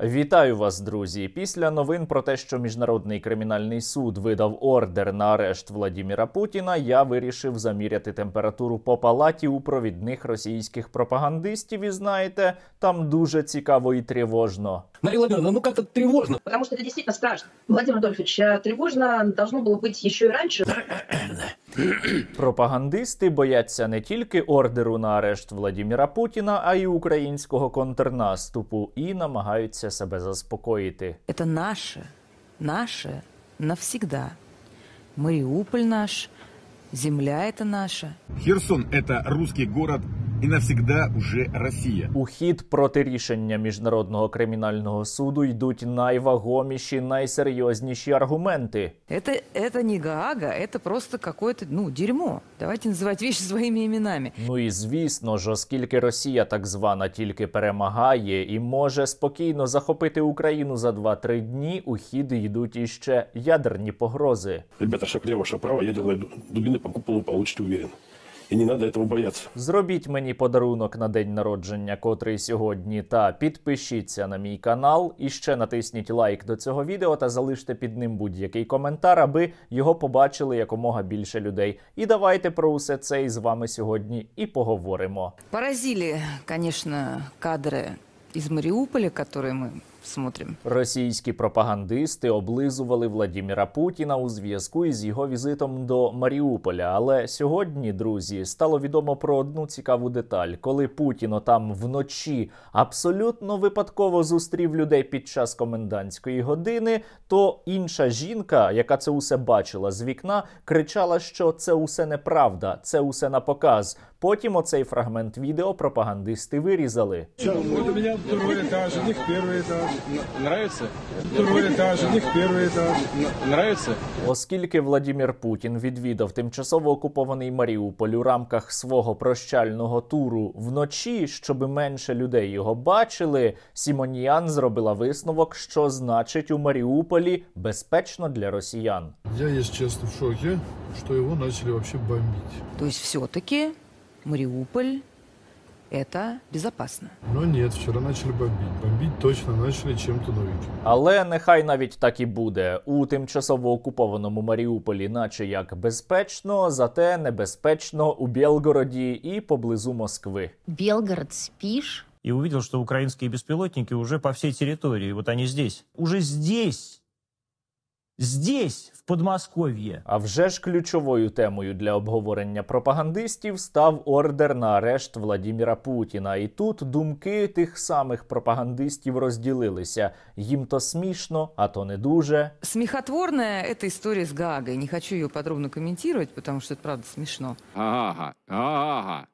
Вітаю вас, друзі! Після новин про те, що Міжнародний кримінальний суд видав ордер на арешт Владіміра Путіна, я вирішив заміряти температуру по палаті у провідних російських пропагандистів. І знаєте, там дуже цікаво і тривожно. Мария Владимировна, ну как-то тревожно. Потому что это действительно страшно. Владимир Адольфович, тревожно должно было быть еще и раньше. Пропагандисти бояться не тільки ордеру на арешт Владіміра Путіна, а й українського контрнаступу і намагаються себе заспокоїти. Это наше навсегда. Мариуполь наш, земля это наша. Херсон – это русский город и навсегда уже Россия. У хід проти рішення Міжнародного кримінального суду йдуть найвагоміші, найсерйозніші аргументи. Это не Гаага, это просто какое-то, дерьмо. Давайте называть вещи своими именами. Ну і звісно ж, оскільки Росія так звана тільки перемагає і може спокійно захопити Україну за 2-3 дні, у хід йдуть іще ядерні погрози. Ребята, шаг лево, шаг право, ядерные дубины по куполу получите уверен. І не треба цього боятися. Зробіть мені подарунок на день народження, котрий сьогодні, та підпишіться на мій канал. І ще натисніть лайк до цього відео та залиште під ним будь-який коментар, аби його побачили якомога більше людей. І давайте про усе це із вами сьогодні і поговоримо. Поразили, конечно, кадры из Мариуполя, которые мы смотрим. Російські пропагандисти облизували Владіміра Путіна у зв'язку із його візитом до Маріуполя. Але сьогодні, друзі, стало відомо про одну цікаву деталь. Коли Путін там вночі абсолютно випадково зустрів людей під час комендантської години, то інша жінка, яка це усе бачила з вікна, кричала, що це усе неправда, це усе на показ. Потім оцей фрагмент відео пропагандисти вирізали. Вот у меня второй этаж, у них первый этаж. Нравится? Второй этаж, у них первый этаж. Нравится? Оскільки Владімір Путін відвідав тимчасово окупований Маріуполь у рамках свого прощального туру вночі, щоб менше людей його бачили, Сімоніян зробила висновок, що значить у Маріуполі безпечно для росіян. Я, если честно, в шоке, что его начали вообще бомбить. То есть все-таки Мариуполь это безопасно. Но нет, вчера начали бомбить. Бомбить точно начали чем-то новеньким. Але нехай навіть так і буде. У тимчасово окупованому Маріуполі наче як безпечно, зате небезпечно у Білгороді і поблизу Москви. Белгород, спишь? И увидел, что украинские беспилотники уже по всей территории. Вот они здесь. Уже здесь. Здесь, в Подмосков'ї. А вже ж ключовою темою для обговорення пропагандистів став ордер на арешт Владіміра Путіна. І тут думки тих самих пропагандистів розділилися. Їм то смішно, а то не дуже. Смехотворная эта история с Гаагой. Не хочу ее подробно комментировать, потому что это правда смешно. Ага.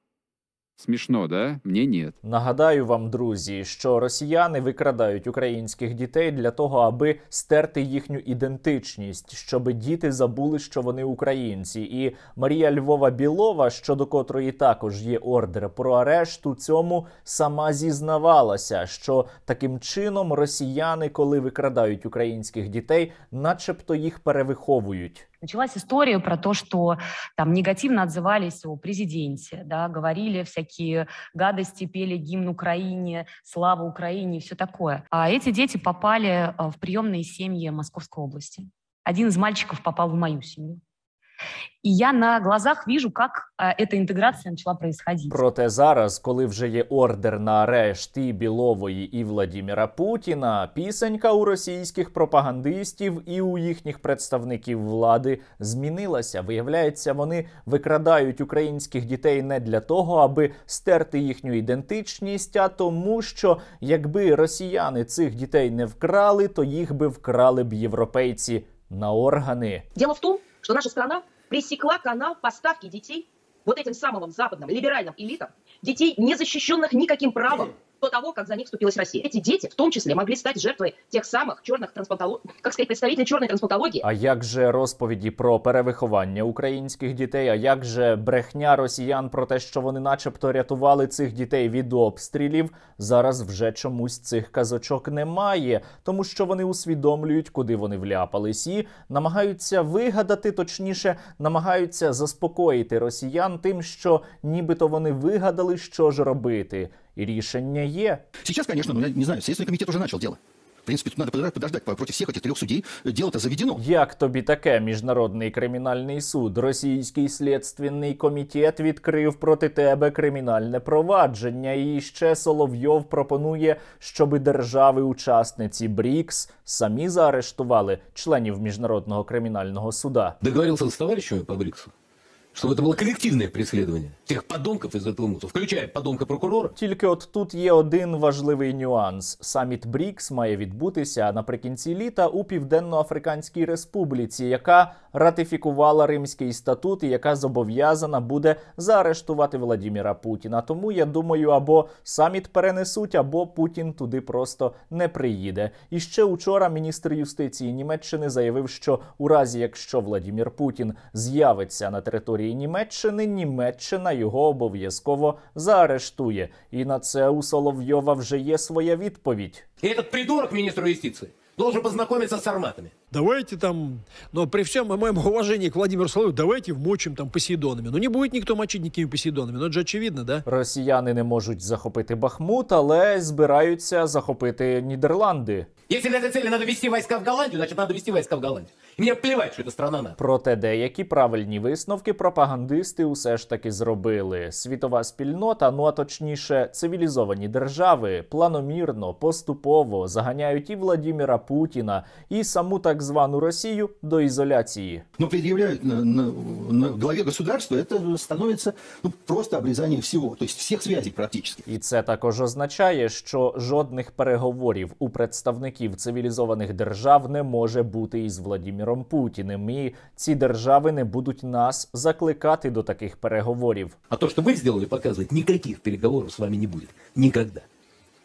Смешно, да? Мне нет. Нагадаю вам, друзі, що росіяни викрадають українських дітей для того, аби стерти їхню ідентичність, щоб діти забули, що вони українці. І Марія Львова-Білова, щодо котрої також є ордер про арешт, у цьому сама зізнавалася, що таким чином росіяни, коли викрадають українських дітей, начебто їх перевиховують. Началась история про то, что там негативно отзывались о президенте, да, говорили всякие гадости, пели гимн Украине, слава Украине и все такое. А эти дети попали в приемные семьи Московской области. Один из мальчиков попал в мою семью. І я на глазах вижу, як ця інтеграція почала происходить. Проте зараз, коли вже є ордер на арешт і Білової, і Владіміра Путіна, пісенька у російських пропагандистів і у їхніх представників влади змінилася. Виявляється, вони викрадають українських дітей не для того, аби стерти їхню ідентичність, а тому, що якби росіяни цих дітей не вкрали, то їх би вкрали б європейці на органи. Дело в том, что наша страна пресекла канал поставки детей вот этим самым западным либеральным элитам, детей, не защищенных никаким правом до того, как за них вступилась Россия. Эти дети, в том числе, могли стать жертвой тех самых черных представителей черной трансплантологии. А як же розповіді про перевиховання українських дітей? А як же брехня росіян про те, що вони начебто рятували цих дітей від обстрілів? Зараз вже чомусь цих казочок немає, тому що вони усвідомлюють, куди вони вляпались, і намагаються вигадати, точніше, намагаються заспокоїти росіян тим, що нібито вони вигадали, що ж робити. И решение Е. Сейчас, конечно, я не знаю, Следственный комитет уже начал дело. принципе, тут надо подождать. Против всех этих 3 судей дело-то заведено. Як тобі таке? Міжнародний кримінальний суд? Російський слідственний комітет відкрив проти тебе кримінальне провадження. І ще Соловйов пропонує, щоб держави-учасниці БРІКС самі заарештували членів Міжнародного кримінального суда. Договорился с товарищами по БРИКСу, чтобы это было коллективное преследование тех подонков из этого МУСа, включая подонка прокурора. Тільки от тут є один важливий нюанс. Саміт БРІКС має відбутися наприкінці літа у Південно-Африканській Республіці, яка ратифікувала Римський статут і яка зобов'язана буде заарештувати Владіміра Путіна. Тому, я думаю, або саміт перенесуть, або Путін туди просто не приїде. І ще учора міністр юстиції Німеччини заявив, що у разі, якщо Владімір Путін з'явиться на території Німеччини, Німеччина його обов'язково заарештує. І на це у Соловйова вже є своя відповідь. И этот придурок, министр юстиции, должен познакомиться с арматами. Давайте там, но при всем моем уважении к Владимиру Соловьеву, давайте вмочим там Посейдонами. Ну не будет никто мочить никакими Посейдонами, ну это же очевидно, да? Росіяни не можуть захопити Бахмут, але збираються захопити Нідерланди. Если для этой цели надо вести войска в Голландию, значит надо вести войска в Голландию. И мне плевать, что это страна НАТО. Проте деякі правильні висновки пропагандисти усе ж таки зробили. Світова спільнота, ну а точніше цивілізовані держави, планомірно, поступово заганяють і Владіміра Путіна, і саму так звану Росію до ізоляції. Но предъявляют на главе государства, это становится просто обрезание всего, то есть всех связей практически. І це також означає, що жодних переговорів у представників цивілізованих держав не може бути із Владіміром Путіним. І ці держави не будуть нас закликати до таких переговорів. А то, что вы сделали, показывает, никаких переговоров с вами не будет. Никогда.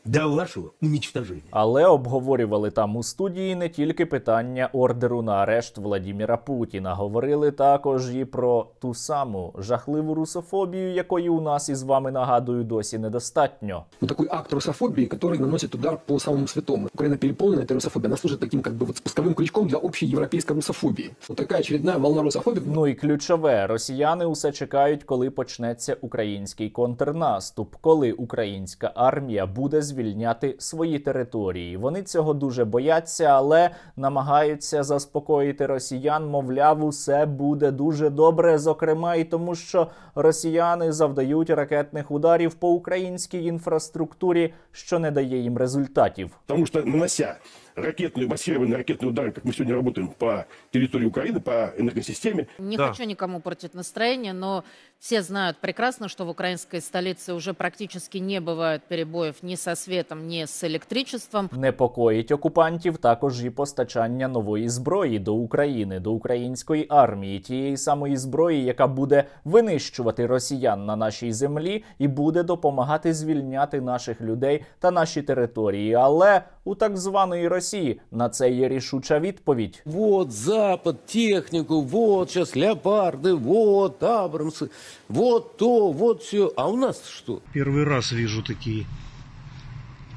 До вашого уничтоження. Але обговорювали там у студії не тільки питання ордеру на арешт Владіміра Путіна. Говорили також і про ту саму жахливу русофобію, якої у нас із вами, нагадую, досі недостатньо. Вот такой акт русофобии, который наносит удар по самому святому. Украина переполнена этой русофобией. Она служит таким как бы вот спусковым крючком для общей европейской русофобии. Вот такая очередная волна русофобии. Ну і ключове. Росіяни усе чекають, коли почнеться український контрнаступ. Коли українська армія буде звільняти свої території. Вони цього дуже бояться, але намагаються заспокоїти росіян, мовляв, усе буде дуже добре, зокрема і тому, що росіяни завдають ракетних ударів по українській інфраструктурі, що не дає їм результатів. Тому що, нанося массированные ракетные удары, как мы сегодня работаем по территории Украины, по энергосистеме. Не хочу никому портить настроение, но все знают прекрасно, что в украинской столице уже практически не бывает перебоев ни со светом, ни с электричеством. Непокоїть окупантів також і постачання нової зброї до України, до української армії, тієї самої зброї, яка буде винищувати росіян на нашій землі і буде допомагати звільняти наших людей та наші території. Але у так званої Росії на це є рішуча відповідь. Вот Запад, технику, вот сейчас леопарды, вот Абрамсы, вот то, вот все. А у нас что? Первый раз вижу такие.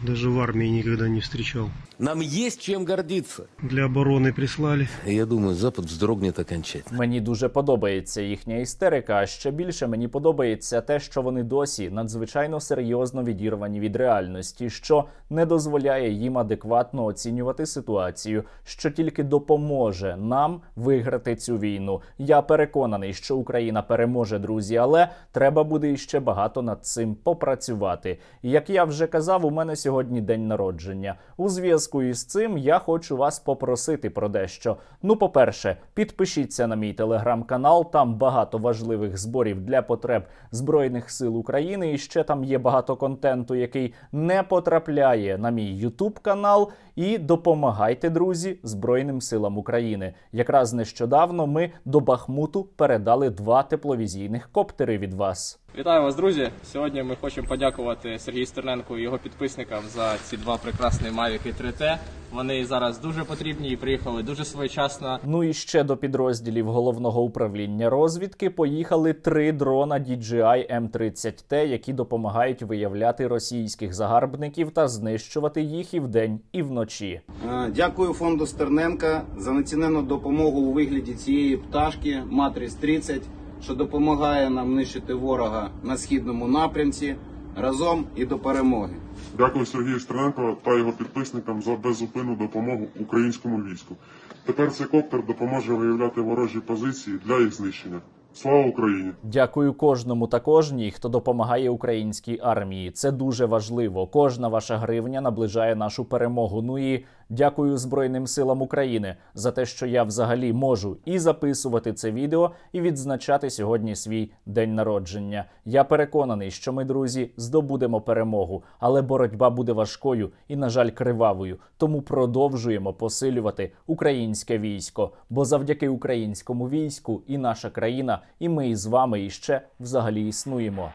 Даже в армии никогда не встречал. Нам есть чем гордиться. Для обороны прислали. Я думаю, Запад вздрогнет окончательно. Мені дуже подобається їхня істерика, а ще більше мені подобається те, що вони досі надзвичайно серйозно відірвані від реальності, що не дозволяє їм адекватно оцінювати ситуацію, що тільки допоможе нам виграти цю війну. Я переконаний, що Україна переможе, друзі, але треба буде іще багато над цим попрацювати. І як я вже казав, у мене сьогодні день народження. У зв'язку із цим я хочу вас попросити про дещо. Ну, по-перше, підпишіться на мій телеграм-канал, там багато важливих зборів для потреб Збройних сил України, і ще там є багато контенту, який не потрапляє на мій ютуб-канал, і допомагайте, друзі, Збройним силам України. Якраз нещодавно ми до Бахмуту передали 2 тепловізійних коптери від вас. Вітаю вас, друзі! Сьогодні ми хочемо подякувати Сергію Стерненку і його підписникам за ці 2 прекрасні Mavic 3T. Вони зараз дуже потрібні і приїхали дуже своєчасно. Ну і ще до підрозділів Головного управління розвідки поїхали 3 дрона DJI M30T, які допомагають виявляти російських загарбників та знищувати їх і вдень, і вночі. Дякую фонду Стерненка за неоцінену допомогу у вигляді цієї пташки Matrix 30, що допомагає нам нищити ворога на східному напрямці. Разом і до перемоги. Дякую Сергію Стерненко та його підписникам за беззупинну допомогу українському війську. Тепер цей коптер допоможе виявляти ворожі позиції для їх знищення. Слава Україні! Дякую кожному та кожній, хто допомагає українській армії. Це дуже важливо. Кожна ваша гривня наближає нашу перемогу. Ну і дякую Збройним силам України за те, що я взагалі можу і записувати це відео, і відзначати сьогодні свій день народження. Я переконаний, що ми, друзі, здобудемо перемогу, але боротьба буде важкою і, на жаль, кривавою. Тому продовжуємо посилювати українське військо, бо завдяки українському війську і наша країна, і ми із вами іще взагалі існуємо.